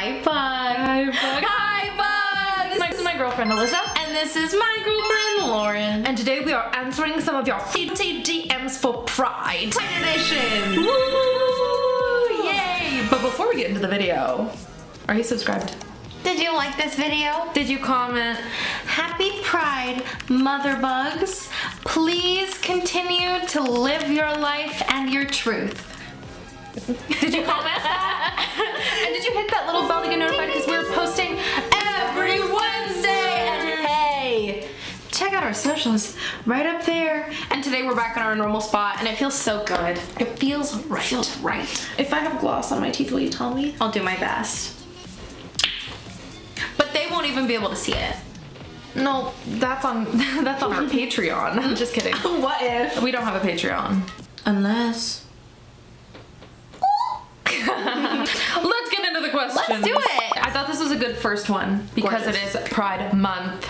Hi, Bug. Hi, Bug. Hi, Bug. This is my girlfriend, Alyssa. And this is my girlfriend, Lauren. And today we are answering some of your DMs for Pride. Pride Edition. Woo! Yay! But before we get into the video, are you subscribed? Did you like this video? Did you comment? Happy Pride, Mother Bugs. Please continue to live your life and your truth. Did you comment that? And did you hit that little bell to get notified because we're posting every Wednesday? And hey, check out our socials right up there. And today we're back in our normal spot and it feels so good. It feels right. if I have gloss on my teeth, will you tell me? I'll do my best. But they won't even be able to see it. No, that's on our Patreon. I'm just kidding. What if? We don't have a Patreon. Unless. Let's get into the questions. Let's do it. I thought this was a good first one because Gorgeous. it is Pride Month.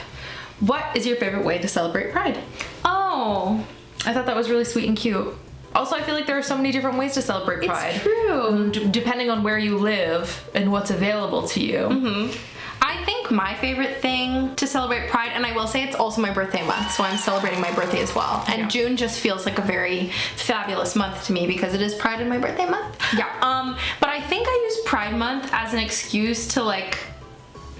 What is your favorite way to celebrate Pride? Oh. I thought that was really sweet and cute. Also, I feel like there are so many different ways to celebrate Pride. It's true. Depending on where you live and what's available to you. Mm-hmm. I think my favorite thing to celebrate Pride, and I will say it's also my birthday month, so I'm celebrating my birthday as well. And Yeah. June just feels like a very fabulous month to me because it is Pride and my birthday month. Yeah. But I think I use Pride Month as an excuse to like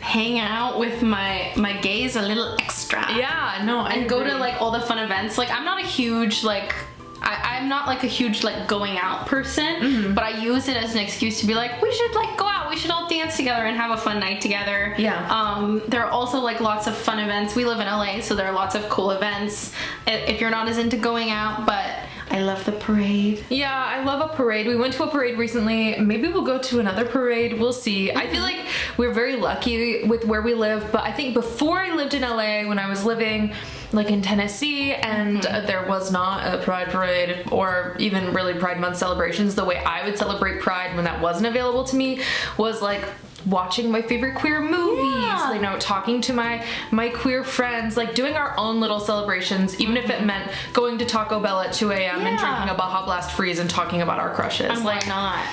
hang out with my gays a little extra. Yeah, no, And go to like all the fun events. Like I'm not a huge like I'm not like a huge like going out person, but I use it as an excuse to be like, we should like go out, we should all dance together and have a fun night together. Yeah. There are also like lots of fun events. We live in LA, so there are lots of cool events if you're not as into going out, but I love the parade. Yeah, I love a parade. We went to a parade recently. Maybe we'll go to another parade. We'll see. I feel like we're very lucky with where we live, but I think before I lived in LA, when I was living like in Tennessee and there was not a Pride parade or even really Pride Month celebrations, the way I would celebrate Pride when that wasn't available to me was like watching my favorite queer movies, Yeah. you know, talking to my queer friends, like doing our own little celebrations, even if it meant going to Taco Bell at 2 a.m. and Yeah. drinking a Baja Blast Freeze and talking about our crushes. And why not?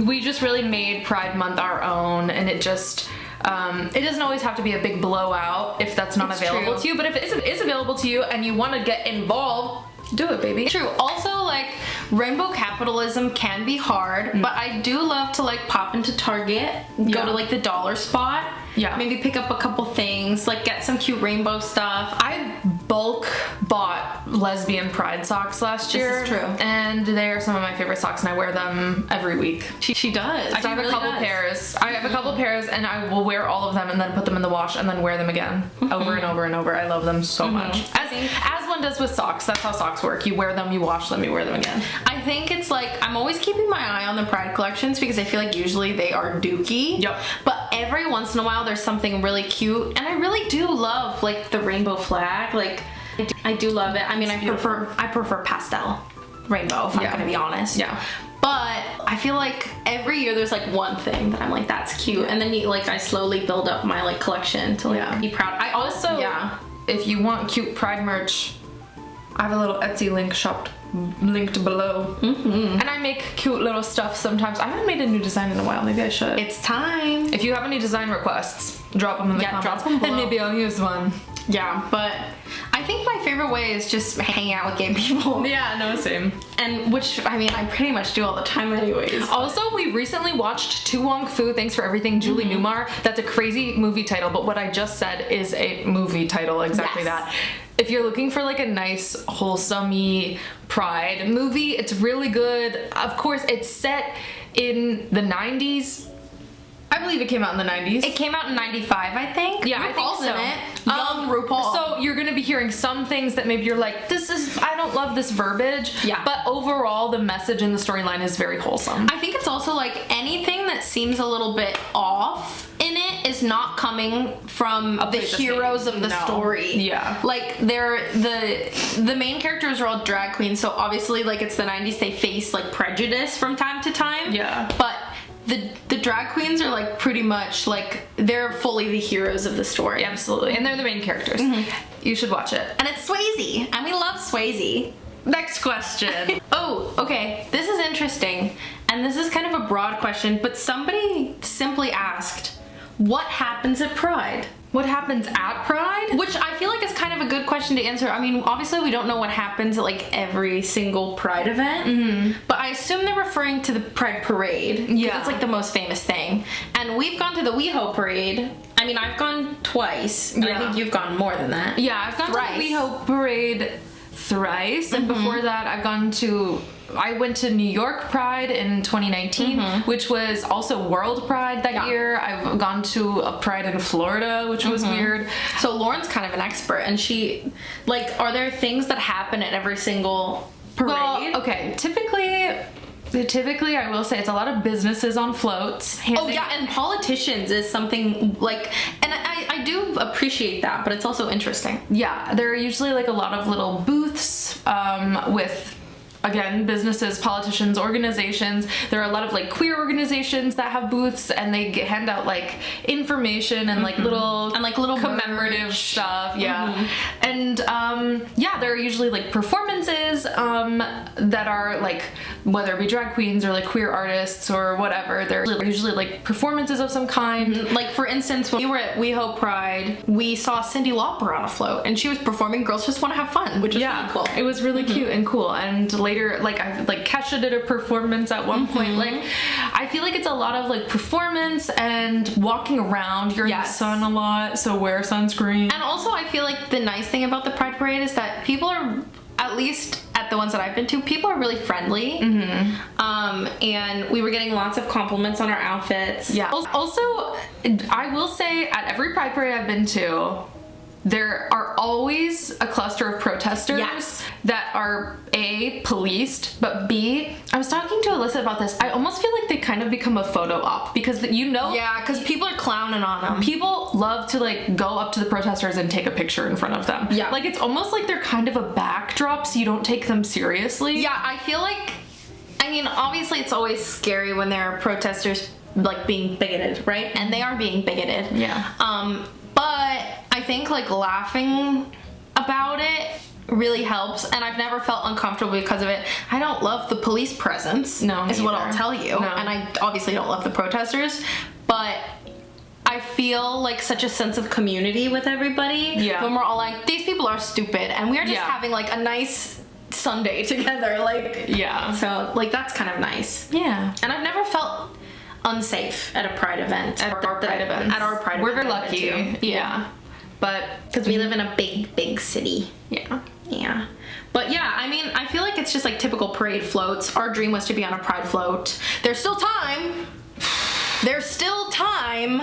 We just really made Pride Month our own, and it just it doesn't always have to be a big blowout if that's not It's available true. to you, but if it is available to you and you want to get involved, do it, baby. True. Also, like, rainbow capitalism can be hard, but I do love to like pop into Target, go Yeah. to like the dollar spot, Yeah. maybe pick up a couple things, like get some cute rainbow stuff. I bulk bought lesbian pride socks last year. is true. And they are some of my favorite socks, and I wear them every week. She does. I have a couple pairs. I have a couple pairs, and I will wear all of them and then put them in the wash and then wear them again over and over and over. I love them so much. As one does with socks. That's how socks work. You wear them, you wash them, you wear them again. I think it's like I'm always keeping my eye on the Pride collections because I feel like usually they are dookie. Yep. But every once in a while there's something really cute, and I really do love like the rainbow flag. Like I do love it. I mean, I prefer pastel rainbow if I'm Yeah. gonna be honest. Yeah. But I feel like every year there's like one thing that I'm like, that's cute, and then I slowly build up my like collection to like Yeah. be proud. I Also, if you want cute Pride merch, I have a little Etsy link shop linked below. And I make cute little stuff sometimes. I haven't made a new design in a while. Maybe I should. It's time. If you have any design requests, drop them in the comments. drop them below. And maybe I'll use one. Yeah, but I think my favorite way is just hanging out with gay people. Yeah, no, same. And which, I mean, I pretty much do all the time anyways. Also, we recently watched To Wong Fu, Thanks for Everything, Julie Newmar. That's a crazy movie title, but what I just said is a movie title, exactly Yes. that. If you're looking for like a nice, wholesome-y Pride movie, it's really good. Of course, it's set in the 90s. I believe it came out in the 90s. It came out in 95, I think. Yeah, I think RuPaul's so. in it. Young RuPaul. So you're gonna be hearing some things that maybe you're like, I don't love this verbiage. Yeah. But overall, the message in the storyline is very wholesome. I think it's also like anything that seems a little bit off in it is not coming from the place of heroes hate. of the No. story. Yeah. Like the main characters are all drag queens, so obviously like it's the 90s, they face like prejudice from time to time. Yeah. But the drag queens are like pretty much like they're fully the heroes of the story. Absolutely. And they're the main characters. You should watch it. And it's Swayze, and we love Swayze. Next question. Oh, okay. This is interesting. And this is kind of a broad question, but somebody simply asked, what happens at Pride? What happens at Pride? Which I feel like is kind of a good question to answer. I mean, obviously we don't know what happens at like every single Pride event, but I assume they're referring to the Pride Parade. Yeah. It's like the most famous thing. And we've gone to the WeHo Parade. I mean, I've gone twice, and I think you've gone more than that. Yeah, I've gone Thrice. to the WeHo Parade thrice, and before that I went to New York Pride in 2019, which was also World Pride that year. I've gone to a Pride in Florida, which was weird. So Lauren's kind of an expert, and she, like, are there things that happen at every single parade? Well, okay, typically I will say it's a lot of businesses on floats. Oh yeah, and politicians is something like, and I do appreciate that, but it's also interesting. Yeah, there are usually like a lot of little booths with, again, businesses, politicians, organizations. There are a lot of like queer organizations that have booths, and they hand out like information and like little commemorative merch stuff. Yeah, and yeah, there are usually like performances that are like, whether it be drag queens or like queer artists or whatever. They're usually like performances of some kind. Like for instance, when we were at WeHo Pride, we saw Cyndi Lauper on a float, and she was performing "Girls Just Want to Have Fun," which was really cool. It was really cute and cool. And later, like I like Kesha did a performance at one point. Like I feel like it's a lot of like performance and walking around. You're in the sun a lot, so wear sunscreen. And also, I feel like the nice thing about the Pride Parade is that people are, at least at the ones that I've been to, people are really friendly. And we were getting lots of compliments on our outfits. Yeah. Also, I will say at every Pride Parade I've been to, there are always a cluster of protesters that are A, policed, but B, I was talking to Alyssa about this, I almost feel like they kind of become a photo op, because yeah, because people are clowning on them. People love to like go up to the protesters and take a picture in front of them. Yeah. Like it's almost like they're kind of a backdrop, so you don't take them seriously. Yeah, I feel like, I mean, obviously it's always scary when there are protesters like being bigoted, right? And they are being bigoted. Yeah. But I think like laughing about it really helps, and I've never felt uncomfortable because of it. I don't love the police presence. No, is what I'll tell you. No. And I obviously don't love the protesters, but I feel like such a sense of community with everybody. Yeah. When we're all like, these people are stupid, and we're just having like a nice Sunday together. Like, yeah. So like that's kind of nice. Yeah. And I've never felt unsafe at a Pride event. At our Pride event. We're very lucky. Yeah. But because we live in a big city. Yeah. Yeah. But yeah, I mean, I feel like it's just like typical parade floats. Our dream was to be on a Pride float. There's still time. There's still time.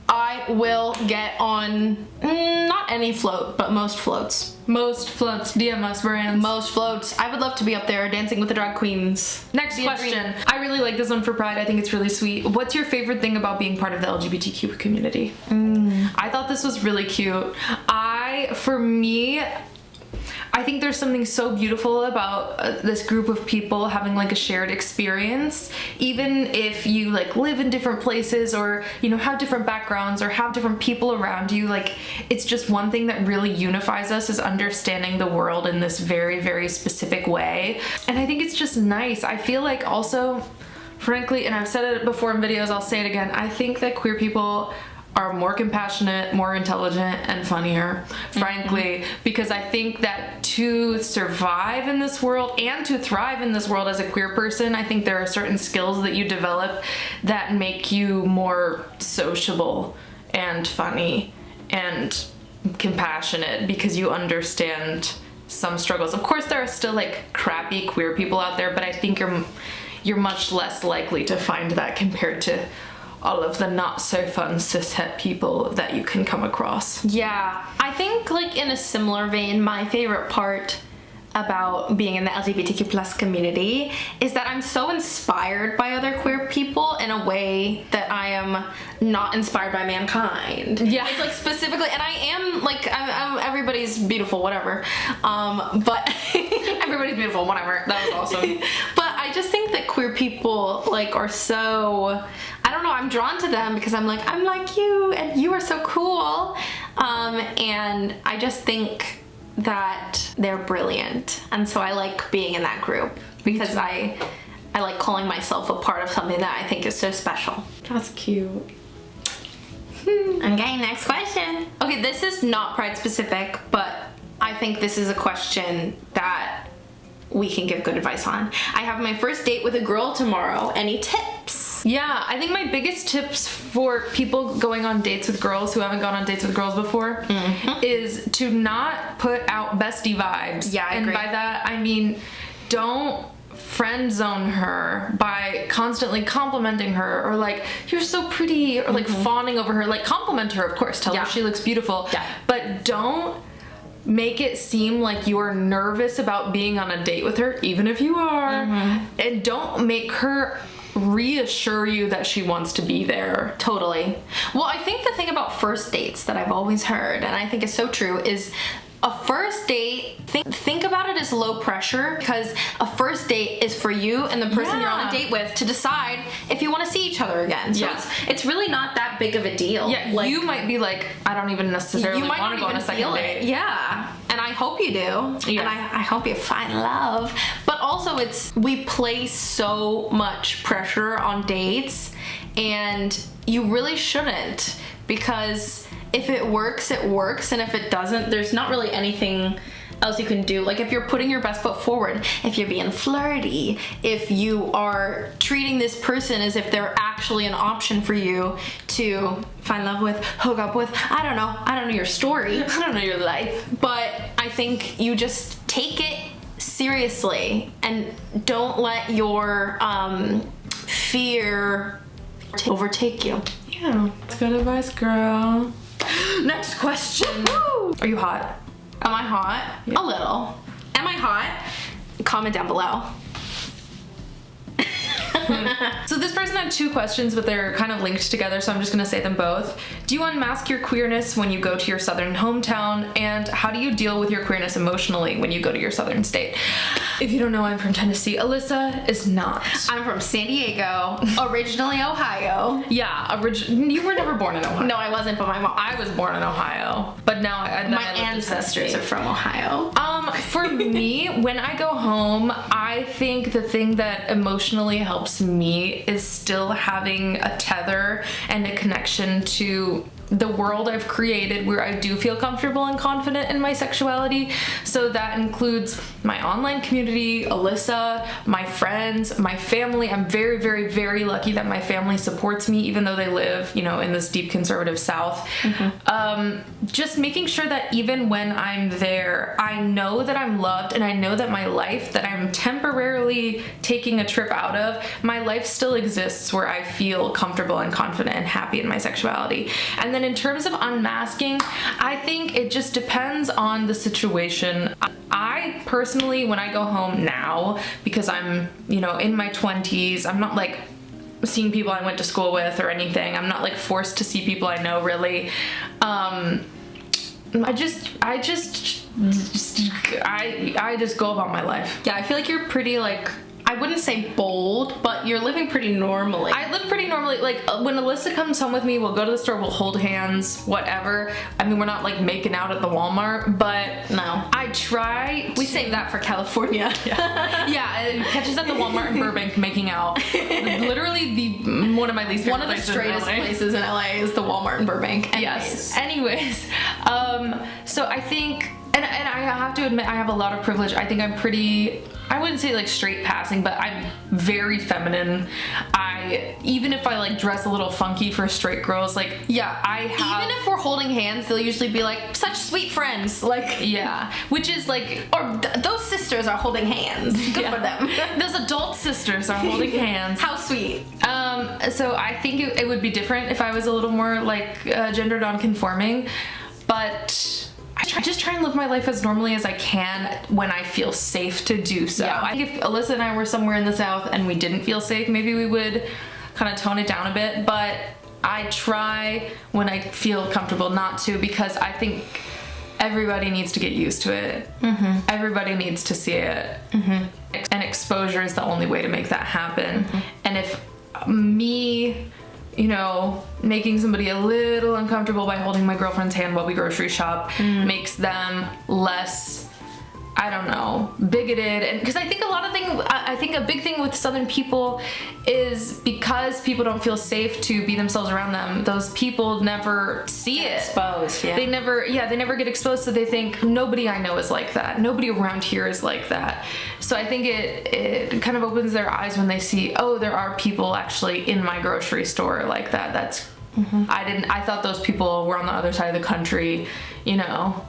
I will get on not any float, but most floats. Most floats. DM us, brands. Most floats. I would love to be up there dancing with the drag queens. Next question. I really like this one for Pride. I think it's really sweet. What's your favorite thing about being part of the LGBTQ community? I thought this was really cute. For me, I think there's something so beautiful about this group of people having like a shared experience, even if you like live in different places or, you know, have different backgrounds or have different people around you. Like, it's just one thing that really unifies us is understanding the world in this very, very specific way. And I think it's just nice. I feel like also, frankly, and I've said it before in videos, I'll say it again, I think that queer people are more compassionate, more intelligent, and funnier, frankly, because I think that to survive in this world and to thrive in this world as a queer person, I think there are certain skills that you develop that make you more sociable and funny and compassionate because you understand some struggles. Of course, there are still like crappy queer people out there, but I think you're much less likely to find that compared to all of the not so fun cishet people that you can come across. Yeah, I think like in a similar vein, my favorite part about being in the LGBTQ plus community is that I'm so inspired by other queer people in a way that I am not inspired by mankind. Yeah. It's like specifically, and I am like, I'm everybody's beautiful, whatever. But Everybody's beautiful, whatever. That was awesome. But I just think that queer people like are so, I don't know, I'm drawn to them because I'm like you and you are so cool. And I just think that they're brilliant, and so I like being in that group. because I like calling myself a part of something that I think is so special. That's cute. Okay, next question. Okay, this is not pride specific, but I think this is a question that we can give good advice on. I have my first date with a girl tomorrow. Any tips? Yeah, I think my biggest tips for people going on dates with girls who haven't gone on dates with girls before is to not put out bestie vibes. Yeah, I and agree. by that I mean don't friend zone her by constantly complimenting her or like you're so pretty or like fawning over her. Like compliment her, of course, tell her she looks beautiful, but don't make it seem like you are nervous about being on a date with her, even if you are, and don't make her reassure you that she wants to be there. Totally. Well, I think the thing about first dates that I've always heard, and I think is so true, is a first date, think about it as low pressure, because a first date is for you and the person you're on a date with to decide if you want to see each other again. So it's really not that big of a deal. Yeah, like, you might be like, I don't even necessarily want to go on a second date. Yeah, and I hope you do. Yeah. And I hope you find love. But also we place so much pressure on dates, and you really shouldn't, because if it works, it works, and if it doesn't, there's not really anything else you can do. Like if you're putting your best foot forward, if you're being flirty, if you are treating this person as if they're actually an option for you to find love with, hook up with, I don't know your story. I don't know your life. But I think you just take it seriously and don't let your fear overtake you. Yeah, it's good advice, girl. Next question. Woo! Are you hot? Am I hot? Yeah. A little. Am I hot? Comment down below. So this person had two questions, but they're kind of linked together, so I'm just gonna say them both. Do you unmask your queerness when you go to your southern hometown? And how do you deal with your queerness emotionally when you go to your southern state? If you don't know, I'm from Tennessee. Alyssa is not. I'm from San Diego, originally Ohio. Yeah, you were never born in Ohio. No, I wasn't, but my mom. I was born in Ohio, but now my ancestors are from Ohio. For me, when I go home, I think the thing that emotionally helps me is still having a tether and a connection to the world I've created where I do feel comfortable and confident in my sexuality. So that includes my online community, Alyssa, my friends, my family. I'm very, very, very lucky that my family supports me, even though they live, you know, in this deep conservative South. Just making sure that even when I'm there, I know that I'm loved, and I know that my life that I'm temporarily taking a trip out of, my life still exists where I feel comfortable and confident and happy in my sexuality. And then in terms of unmasking, I think it just depends on the situation. I personally, when I go home now, because I'm, you know, in my 20s, I'm not like seeing people I went to school with or anything. I'm not like forced to see people I know, really. I just go about my life. Yeah, I feel like you're pretty like, I wouldn't say bold, but you're living pretty normally. I live pretty normally. Like when Alyssa comes home with me, we'll go to the store, we'll hold hands, whatever. I mean, we're not like making out at the Walmart, but no. I try. We save that for California. Yeah, it catches at the Walmart in Burbank making out. Literally one of my least favorite places. One of the straightest places in LA is the Walmart in Burbank. Anyways, so I think, and I have to admit, I have a lot of privilege. I think I'm pretty, I wouldn't say like straight passing, but I'm very feminine. Even if I like dress a little funky for straight girls, like, yeah, I have. Even if we're holding hands, they'll usually be like, such sweet friends. Like, yeah, which is like, or those sisters are holding hands. Good for them. Those adult sisters are holding hands. How sweet. So I think it would be different if I was a little more like gender non-conforming, but I just try and live my life as normally as I can when I feel safe to do so. Yeah. I think if Alyssa and I were somewhere in the South and we didn't feel safe, maybe we would kind of tone it down a bit, but I try when I feel comfortable not to, because I think everybody needs to get used to it. Everybody needs to see it. And exposure is the only way to make that happen. And if me, you know, making somebody a little uncomfortable by holding my girlfriend's hand while we grocery shop makes them less I don't know, bigoted. And because I think a big thing with Southern people is because people don't feel safe to be themselves around them, those people never see it. Exposed, yeah. They never get exposed, so they think nobody I know is like that. Nobody around here is like that. So I think it kind of opens their eyes when they see, oh, there are people actually in my grocery store like that. That's I thought those people were on the other side of the country, you know,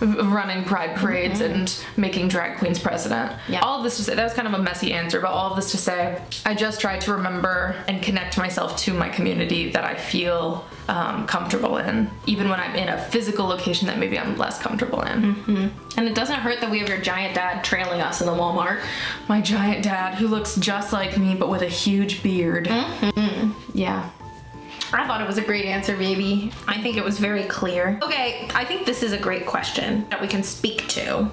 running pride parades and making drag queens president. Yeah. All of this to say, that was kind of a messy answer, but all of this to say, I just try to remember and connect myself to my community that I feel comfortable in, even when I'm in a physical location that maybe I'm less comfortable in. And it doesn't hurt that we have your giant dad trailing us in the Walmart. My giant dad, who looks just like me, but with a huge beard. Yeah. I thought it was a great answer, baby. I think it was very clear. Okay, I think this is a great question that we can speak to.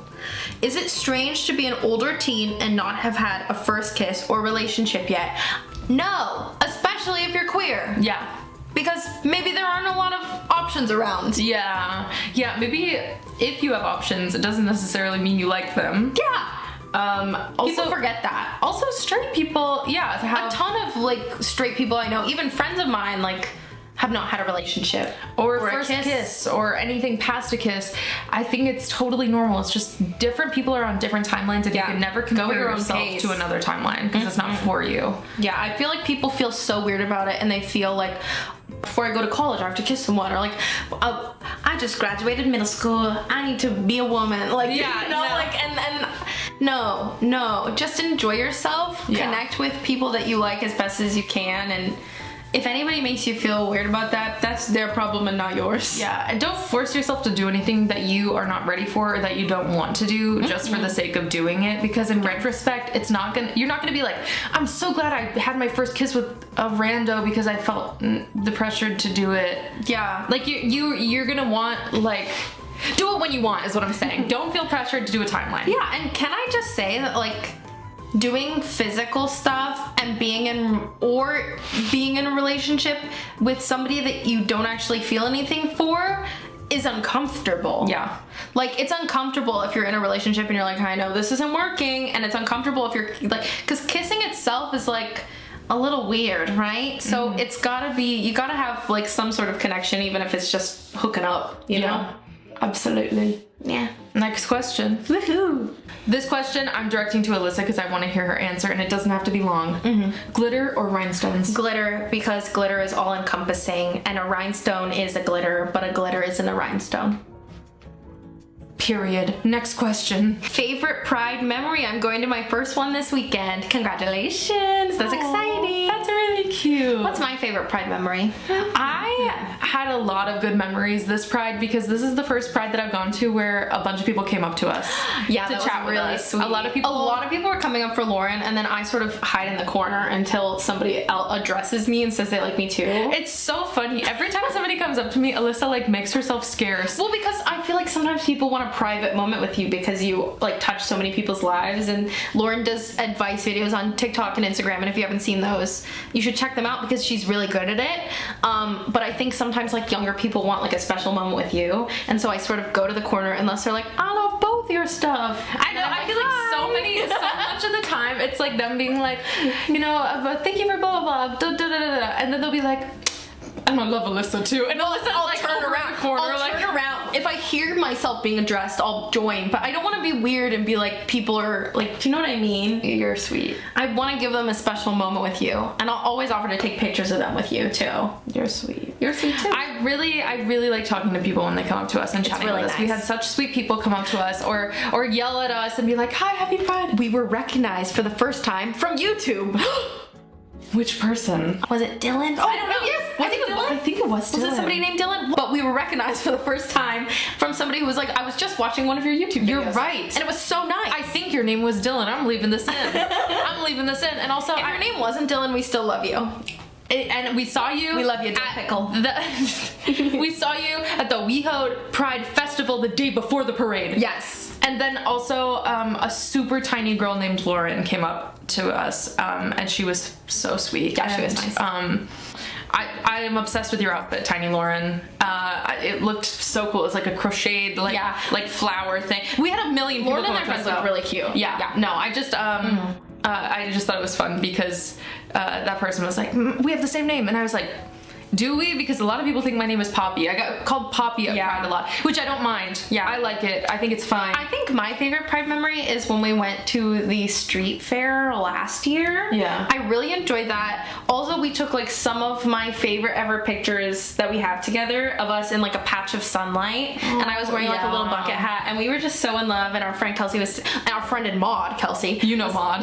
Is it strange to be an older teen and not have had a first kiss or relationship yet? No, especially if you're queer. Yeah. Because maybe there aren't a lot of options around. Yeah. Yeah, maybe if you have options, it doesn't necessarily mean you like them. Yeah. Also, People forget that. Also, straight people, yeah, have A ton of like straight people I know, even friends of mine, like have not had a relationship or first kiss or anything past a kiss. I think it's totally normal. It's just different people are on different timelines, and you can never compare your own yourself pace to another timeline because it's not for you. Yeah, I feel like people feel so weird about it, and they feel like before I go to college, I have to kiss someone, or like, I just graduated middle school, I need to be a woman. Like, Yeah, you know, no. like, and no, just enjoy yourself. Yeah. Connect with people that you like as best as you can, and if anybody makes you feel weird about that, that's their problem and not yours. Yeah, and don't force yourself to do anything that you are not ready for or that you don't want to do just for the sake of doing it, because in retrospect, you're not gonna be like, I'm so glad I had my first kiss with a rando because I felt the pressure to do it. Yeah. Like you're gonna want, like, do it when you want is what I'm saying. Don't feel pressured to do a timeline. Yeah, and can I just say that, like, doing physical stuff and being in a relationship with somebody that you don't actually feel anything for is uncomfortable. Yeah. Like, it's uncomfortable if you're in a relationship and you're like, I know this isn't working, and it's uncomfortable if you're like, because kissing itself is like a little weird, right? So it's gotta be, you gotta have like some sort of connection, even if it's just hooking up, you know? Absolutely. Yeah. Next question. Woohoo! This question I'm directing to Alyssa because I want to hear her answer, and it doesn't have to be long. Glitter or rhinestones? Glitter, because glitter is all encompassing, and a rhinestone is a glitter, but a glitter isn't a rhinestone. Period. Next question. Favorite Pride memory? I'm going to my first one this weekend. Congratulations! That's exciting. That's really cute. What's my favorite Pride memory? I had a lot of good memories this Pride because this is the first Pride that I've gone to where a bunch of people came up to us. Yeah, to that chat was with really us. sweet. A lot of people were coming up for Lauren, and then I sort of hide in the corner until somebody else addresses me and says they like me too. It's so funny. Every time somebody comes up to me, Alyssa like makes herself scarce. Well, because I feel like sometimes people want a private moment with you because you like touch so many people's lives, and Lauren does advice videos on TikTok and Instagram, and if you haven't seen those, you should check them out because she's really good at it. But I think sometimes like younger people want like a special moment with you, and so I sort of go to the corner unless they're like, I love both your stuff. I know, I feel like so much of the time it's like them being like, you know, thank you for blah blah blah, da, da, da, da, da. And then they'll be like, and I love Alyssa too. And Alyssa's like turn over around. in the corner, I'll like, turn around. If I hear myself being addressed, I'll join. But I don't want to be weird and be like, people are like, do you know what I mean? you're sweet. I want to give them a special moment with you, and I'll always offer to take pictures of them with you too. You're sweet. You're sweet too. I really like talking to people when they come up to us and chatting really with us. We nice. had such sweet people come up to us or yell at us and be like, hi, happy Pride. We were recognized for the first time from YouTube. Which person? Was it Dylan? Oh, I don't know. Yes. I think it was Dylan. Was it somebody named Dylan? But we were recognized for the first time from somebody who was like, I was just watching one of your YouTube videos. You're right. And it was so nice. I think your name was Dylan. I'm leaving this in. And also, if your name wasn't Dylan, we still love you. And we saw you. We love you, Dill Pickle. We saw you at the WeHo Pride Festival the day before the parade. Yes. And then also a super tiny girl named Lauren came up to us, and she was so sweet. Yeah, she was nice. I am obsessed with your outfit, Tiny Lauren. It looked so cool. It was like a crocheted like flower thing. We had a million people. Lauren and their friends looked really cute. Yeah. No, I just thought it was fun because that person was like, we have the same name, and I was like, do we? Because a lot of people think my name is Poppy. I got called Poppy at Pride a lot, which I don't mind. Yeah, I like it. I think it's fine. I think my favorite Pride memory is when we went to the street fair last year. Yeah. I really enjoyed that. Also, we took like some of my favorite ever pictures that we have together of us in like a patch of sunlight. And I was wearing like a little bucket hat, and we were just so in love. And our friend Kelsey and our friend in Maud, Kelsey. You know Maud.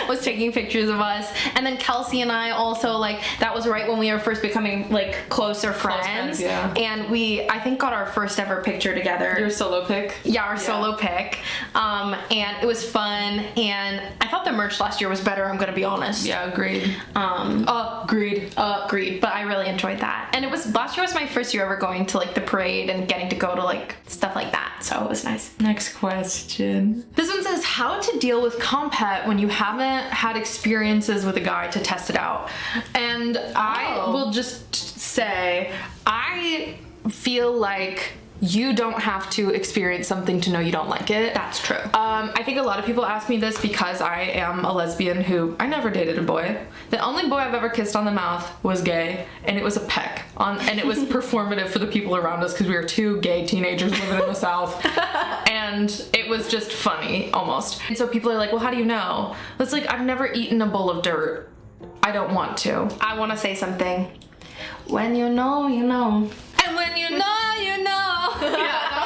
was taking pictures of us. And then Kelsey and I also, like, that was right when we were first becoming like closer friends. Yeah. And we, I think, got our first ever picture together. Your solo pic? Yeah, our solo pic. And it was fun. And I thought the merch last year was better, I'm gonna be honest. Yeah, agreed. Agreed. But I really enjoyed that. And last year was my first year ever going to like the parade and getting to go to like stuff like that. So it was nice. Next question. This one says, how to deal with compet when you haven't had experiences with a guy to test it out. And I will just say, I feel like you don't have to experience something to know you don't like it. That's true. I think a lot of people ask me this because I am a lesbian who, I never dated a boy. The only boy I've ever kissed on the mouth was gay, and it was a peck. And it was performative for the people around us because we were two gay teenagers living in the South. And it was just funny, almost. And so people are like, well, how do you know? It's like, I've never eaten a bowl of dirt. I don't want to. I want to say something. When you know, you know. And when you know, you know. Yeah,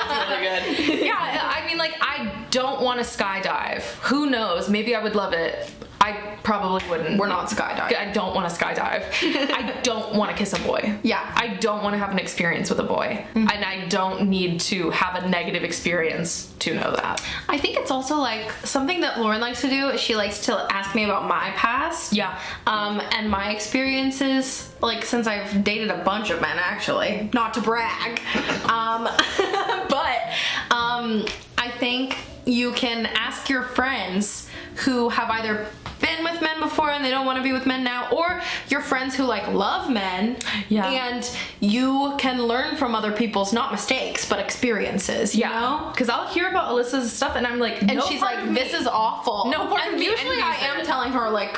that was really good. Yeah, I mean, like, I don't want to skydive. Who knows? Maybe I would love it. I probably wouldn't. We're not skydiving. I don't want to skydive. I don't want to kiss a boy. Yeah. I don't want to have an experience with a boy. Mm-hmm. And I don't need to have a negative experience to know that. I think it's also like something that Lauren likes to do is she likes to ask me about my past. Yeah. And my experiences, like, since I've dated a bunch of men, actually. Not to brag. But I think you can ask your friends who have either been with men before and they don't want to be with men now, or your friends who like love men. Yeah. And you can learn from other people's, not mistakes, but experiences, you know? Because I'll hear about Alyssa's stuff and I'm like, and she's like, this is awful. No part and of me usually I am telling her like,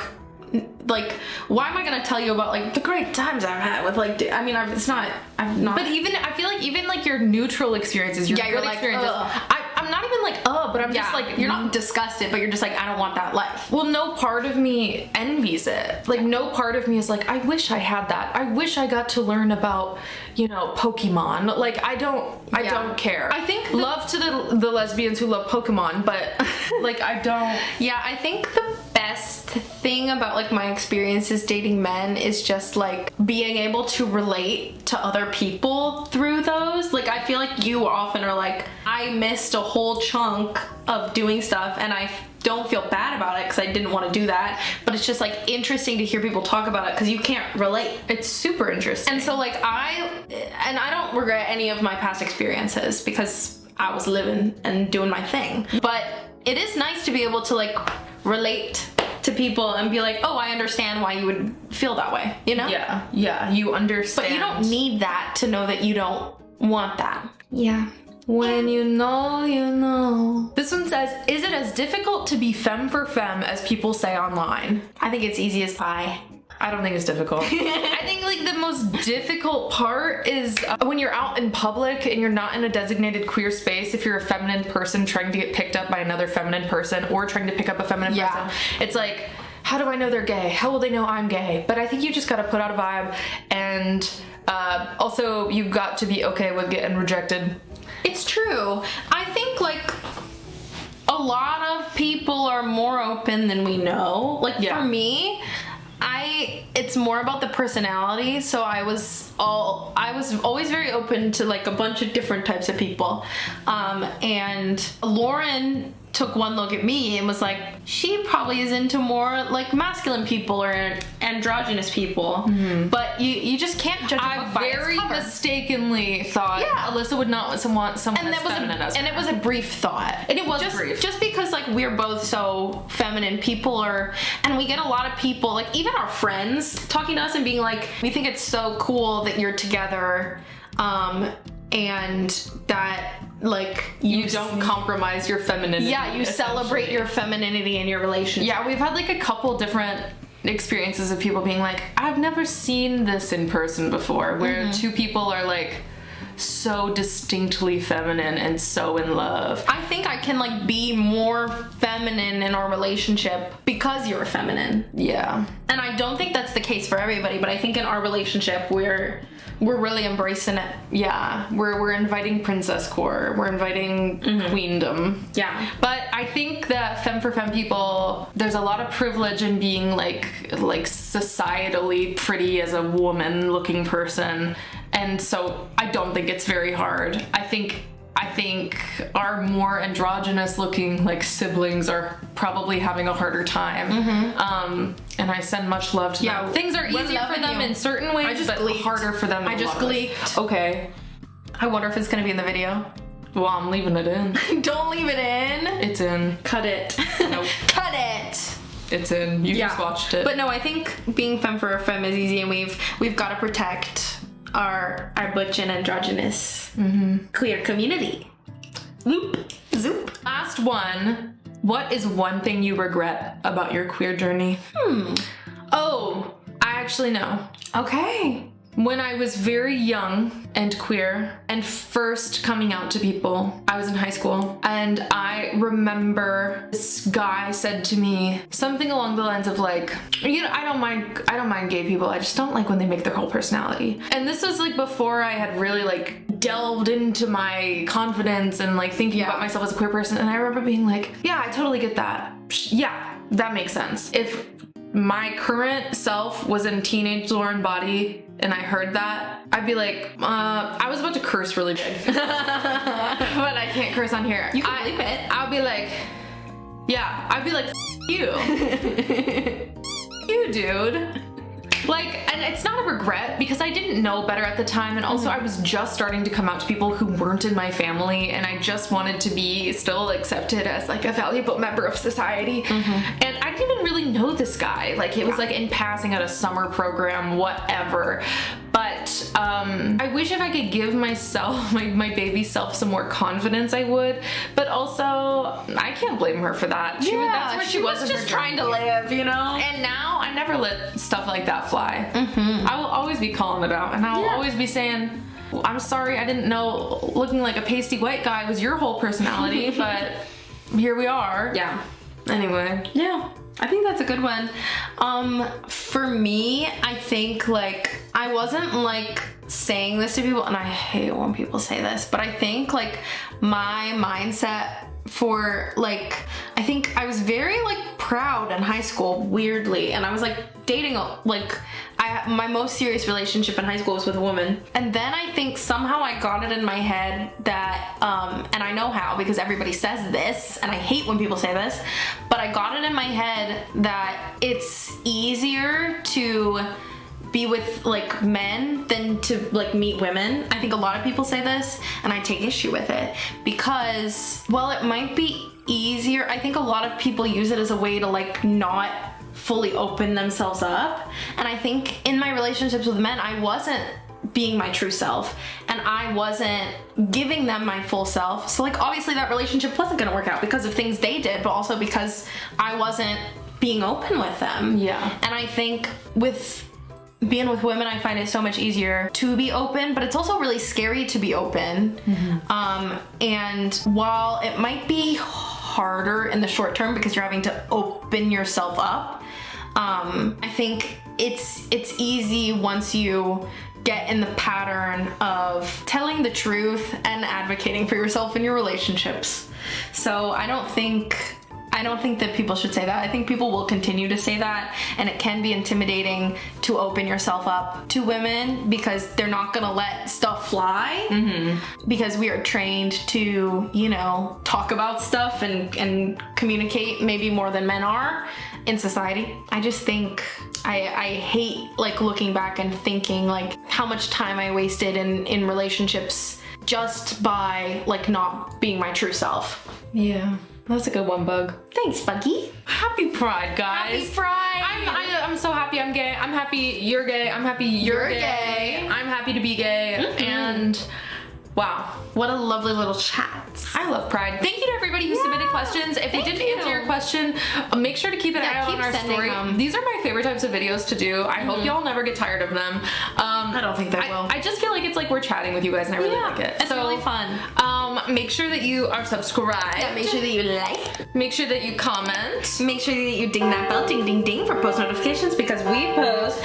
why am I gonna tell you about like the great times I've had with like, I mean, I've not. But even, I feel like even like your neutral experiences, your good experiences, I'm not even like, but I'm just like, you're not disgusted, but you're just like, I don't want that life. Well, no part of me envies it. Like, no part of me is like, I wish I had that. I wish I got to learn about, you know, Pokemon. Like, I don't care. I think love to the lesbians who love Pokemon, but like, I don't. Yeah, I think the best thing about like my experiences dating men is just like being able to relate to other people through those. Like, I feel like you often are like, I missed a whole chunk of doing stuff and I don't feel bad about it because I didn't want to do that, but it's just like interesting to hear people talk about it because you can't relate. It's super interesting. And so like I don't regret any of my past experiences because I was living and doing my thing, but it is nice to be able to like relate to people and be like, oh, I understand why you would feel that way, you know? Yeah, you understand. But you don't need that to know that you don't want that. Yeah. When you know, you know. This one says, is it as difficult to be femme for femme as people say online? I think it's easy as pie. I don't think it's difficult. I think like the most difficult part is when you're out in public and you're not in a designated queer space. If you're a feminine person trying to get picked up by another feminine person or trying to pick up a feminine person, it's like, how do I know they're gay? How will they know I'm gay? But I think you just gotta put out a vibe, and also you've got to be okay with getting rejected. It's true. I think like a lot of people are more open than we know. Like for me, it's more about the personality, so I was always very open to like a bunch of different types of people, and Lauren took one look at me and was like, she probably is into more like masculine people or androgynous people. But you just can't judge a book by its very cover. mistakenly thought Alyssa would not want someone And as feminine as her. it was a brief thought. And it was just, brief. Just because like we're both so feminine, people are, and we get a lot of people, like even our friends talking to us and being like, we think it's so cool that you're together, and that like you don't compromise your femininity. Yeah, you celebrate your femininity in your relationship. Yeah, we've had like a couple different experiences of people being like, I've never seen this in person before, where two people are like so distinctly feminine and so in love. I think I can like be more feminine in our relationship because you're feminine. Yeah. And I don't think that's the case for everybody, but I think in our relationship we're really embracing it. Yeah, we're inviting princess core. We're inviting queendom. Yeah. But I think that femme for femme people, there's a lot of privilege in being like societally pretty as a woman looking person. And so I don't think it's very hard. I think our more androgynous looking like siblings are probably having a harder time. And I send much love to them. Things are easier for them in certain ways, but harder for them in I just gleeked. Okay. I wonder if it's gonna be in the video. Well, I'm leaving it in. Don't leave it in. It's in. Cut it. Nope. Cut it. It's in. You just watched it. But no, I think being femme for a femme is easy, and we've got to protect our butch and androgynous queer community. Loop. Zoop. Last one. What is one thing you regret about your queer journey? Oh, I actually know. Okay. When I was very young and queer and first coming out to people, I was in high school, and I remember this guy said to me something along the lines of like, you know, I don't mind gay people, I just don't like when they make their whole personality. And this was like before I had really like delved into my confidence and like thinking about myself as a queer person. And I remember being like, yeah, I totally get that. Yeah, that makes sense. If my current self was in teenage Lauren body and I heard that, I'd be like, I was about to curse really big, but I can't curse on here. You can bleep it. I'd be like, yeah, I'd be like, you, you dude. Like, and it's not a regret because I didn't know better at the time, and also I was just starting to come out to people who weren't in my family, and I just wanted to be still accepted as like a valuable member of society. And I didn't even really know this guy. Like, it was like in passing at a summer program, whatever. But I wish if I could give myself, my baby self, some more confidence, I would. But also, I can't blame her for that. That's where she was just trying to live, you know? And now I never let stuff like that fly. I will always be calling it out, and I will always be saying, I'm sorry, I didn't know looking like a pasty white guy was your whole personality, but here we are. Yeah. Anyway. Yeah. I think that's a good one. For me, I think like I wasn't like saying this to people, and I hate when people say this, but I think like my mindset for like, I think I was very like proud in high school, weirdly, and I was like dating like my most serious relationship in high school was with a woman, and then I think somehow I got it in my head that and I know how because everybody says this, and I hate when people say this, but I got it in my head that it's easier to be with like men than to like meet women. I think a lot of people say this, and I take issue with it because while it might be easier, I think a lot of people use it as a way to like not fully open themselves up. And I think in my relationships with men, I wasn't being my true self, and I wasn't giving them my full self. So like obviously that relationship wasn't gonna work out because of things they did, but also because I wasn't being open with them. Yeah. And I think with being with women, I find it so much easier to be open, but it's also really scary to be open. And while it might be harder in the short term because you're having to open yourself up, I think it's easy once you get in the pattern of telling the truth and advocating for yourself in your relationships. So I I don't think that people should say that. I think people will continue to say that, and it can be intimidating to open yourself up to women because they're not gonna let stuff fly because we are trained to, you know, talk about stuff and communicate maybe more than men are in society. I just think I hate like looking back and thinking like how much time I wasted in relationships just by like not being my true self. Yeah, that's a good one, Bug. Thanks, Buggy. Happy Pride, guys. Happy Pride. I'm so happy I'm gay. I'm happy you're gay. I'm happy you're gay. I'm happy to be gay. And wow. What a lovely little chat. I love Pride. Thank you to everybody who submitted questions. If we didn't answer your question, make sure to keep an eye out on our story. These are my favorite types of videos to do. I hope y'all never get tired of them. I don't think they will. I just feel like it's like we're chatting with you guys and I really like it. It's really fun. Make sure that you are subscribed. Yeah, make sure that you like. Make sure that you comment. Make sure that you ding that bell, ding ding ding, for post notifications because we post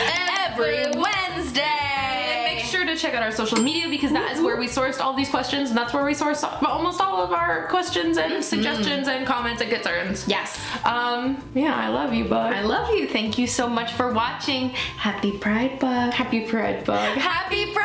every Wednesday. Make sure to check out our social media because that is where we sourced all these questions, and that's where we source almost all of our questions and suggestions and comments and concerns. Yes. Yeah, I love you, Bug. I love you. Thank you so much for watching. Happy Pride, Bug. Happy Pride, Bug. Happy Pride.